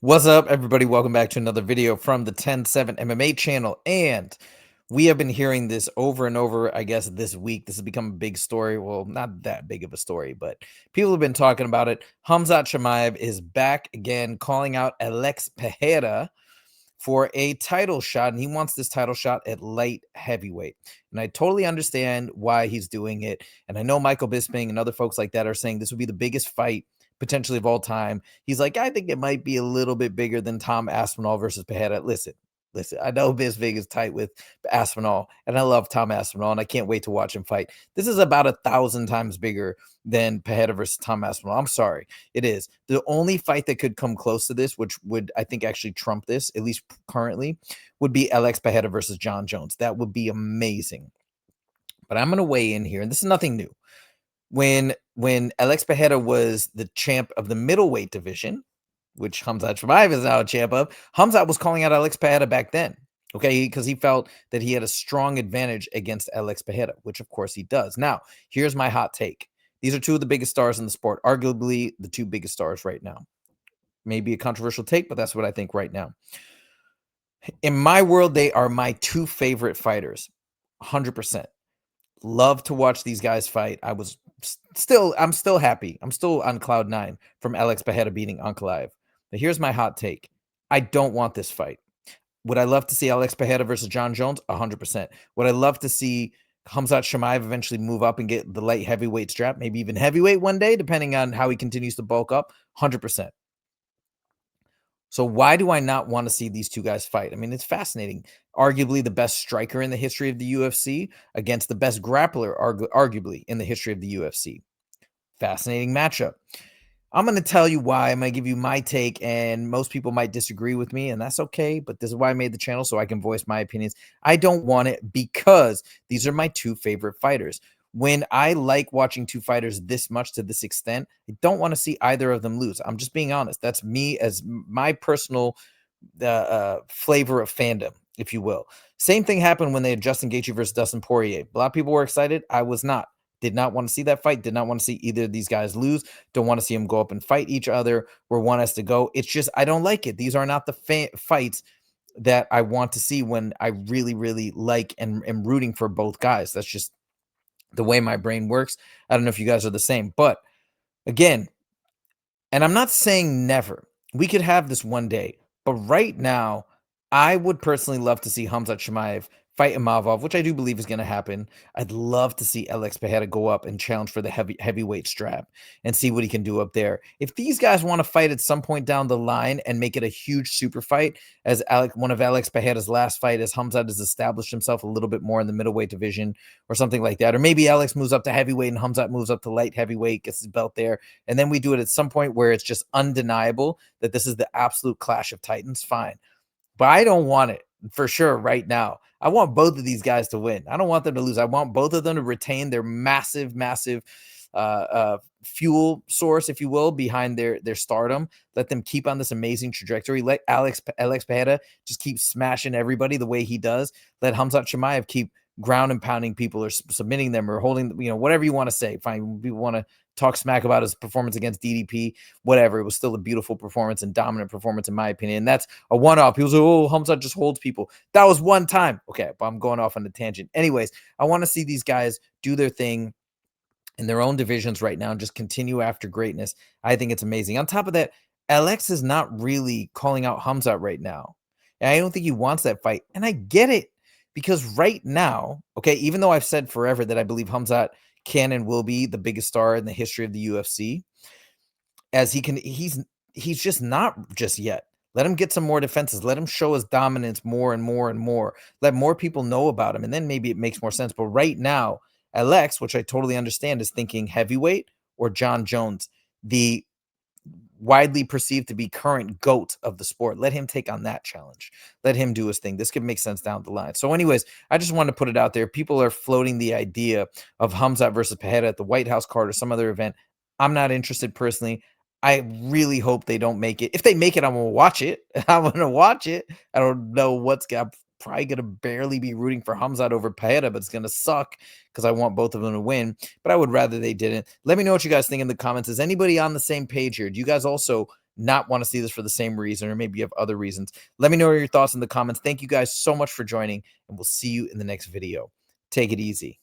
What's up, everybody? Welcome back to another video from the 10-7 MMA channel. And we have been hearing this over and over, I guess, this week. This has become a big story. Well, not that big of a story, but people have been talking about it. Khamzat Chimaev is back again, calling out Alex Pereira for a title shot, and he wants this title shot at light heavyweight. And I totally understand why he's doing it. And I know Michael Bisping and other folks like that are saying this would be the biggest fight potentially of all time. He's like, I think it might be a little bit bigger than Tom Aspinall versus Pereira. Listen, I know Bisping is tight with Aspinall, and I love Tom Aspinall, and I can't wait to watch him fight. This is about 1,000 times bigger than Pereira versus Tom Aspinall. I'm sorry, it is. The only fight that could come close to this, which would, I think, actually trump this, at least currently, would be Alex Pereira versus Jon Jones. That would be amazing. But I'm going to weigh in here, and this is nothing new. When Alex Pereira was the champ of the middleweight division, which Khamzat Chimaev is now a champ of, Khamzat was calling out Alex Pereira back then, okay, because he felt that he had a strong advantage against Alex Pereira, which of course he does. Now, here's my hot take. These are two of the biggest stars in the sport, arguably the two biggest stars right now. Maybe a controversial take, but that's what I think right now. In my world, they are my two favorite fighters, 100%. Love to watch these guys fight. I'm still happy. I'm still on cloud nine from Alex Pereira beating Ankalaev. But here's my hot take. I don't want this fight. Would I love to see Alex Pereira versus Jon Jones? 100%. Would I love to see Khamzat Chimaev eventually move up and get the light heavyweight strap, maybe even heavyweight one day, depending on how he continues to bulk up? 100%. So why do I not want to see these two guys fight? I mean, it's fascinating. Arguably the best striker in the history of the UFC against the best grappler, arguably, in the history of the UFC. Fascinating matchup. I'm going to tell you why. I'm going to give you my take, and most people might disagree with me, and that's okay, but this is why I made the channel, so I can voice my opinions. I don't want it because these are my two favorite fighters. When I like watching two fighters this much to this extent, I don't want to see either of them lose. I'm just being honest. That's me as my personal flavor of fandom, if you will. Same thing happened when they had Justin Gaethje versus Dustin Poirier. A lot of people were excited. I was not. Did not want to see that fight. Did not want to see either of these guys lose. Don't want to see them go up and fight each other where one has to go. It's just, I don't like it. These are not the fights that I want to see when I really, really like and am rooting for both guys. That's just the way my brain works. I don't know if you guys are the same, but again, and I'm not saying never. We could have this one day, but right now, I would personally love to see Khamzat Chimaev fight Imavov, which I do believe is going to happen. I'd love to see Alex Pereira go up and challenge for the heavyweight strap and see what he can do up there. If these guys want to fight at some point down the line and make it a huge super fight, as one of Alex Pereira's last fight, as Khamzat has established himself a little bit more in the middleweight division or something like that, or maybe Alex moves up to heavyweight and Khamzat moves up to light heavyweight, gets his belt there, and then we do it at some point where it's just undeniable that this is the absolute clash of titans, fine. But I don't want it for sure right now. I want both of these guys to win. I don't want them to lose. I want both of them to retain their massive fuel source, if you will, behind their stardom. Let them keep on this amazing trajectory. Let Alex Pereira just keep smashing everybody the way he does. Let Khamzat Chimaev keep ground and pounding people or submitting them or holding, whatever you want to say. Fine, people want to talk smack about his performance against DDP, whatever. It was still a beautiful performance and dominant performance, in my opinion. And that's a one-off. People say, oh, Khamzat just holds people. That was one time. Okay, but I'm going off on a tangent. Anyways, I want to see these guys do their thing in their own divisions right now and just continue after greatness. I think it's amazing. On top of that, Alex is not really calling out Khamzat right now. And I don't think he wants that fight. And I get it because right now, okay, even though I've said forever that I believe Khamzat can and will be the biggest star in the history of the UFC, as he's just not just yet. Let him get some more defenses. Let him show his dominance more and more and more. Let more people know about him, and then maybe it makes more sense. But right now, Alex, which I totally understand, is thinking heavyweight or Jon Jones, the widely perceived to be current GOAT of the sport. Let him take on that challenge. Let him do his thing. This could make sense down the line. So anyways, I just want to put it out there. People are floating the idea of Khamzat versus Pereira at the White House card or some other event. I'm not interested personally. I really hope they don't make it. If they make it, I'm going to watch it. I'm going to watch it. I don't know what's got probably going to barely be rooting for Khamzat over Pereira, but it's going to suck because I want both of them to win. But I would rather they didn't. Let me know what you guys think in the comments. Is anybody on the same page here? Do you guys also not want to see this for the same reason, or maybe you have other reasons. Let me know your thoughts in the comments. Thank you guys so much for joining, and we'll see you in the next video. Take it easy.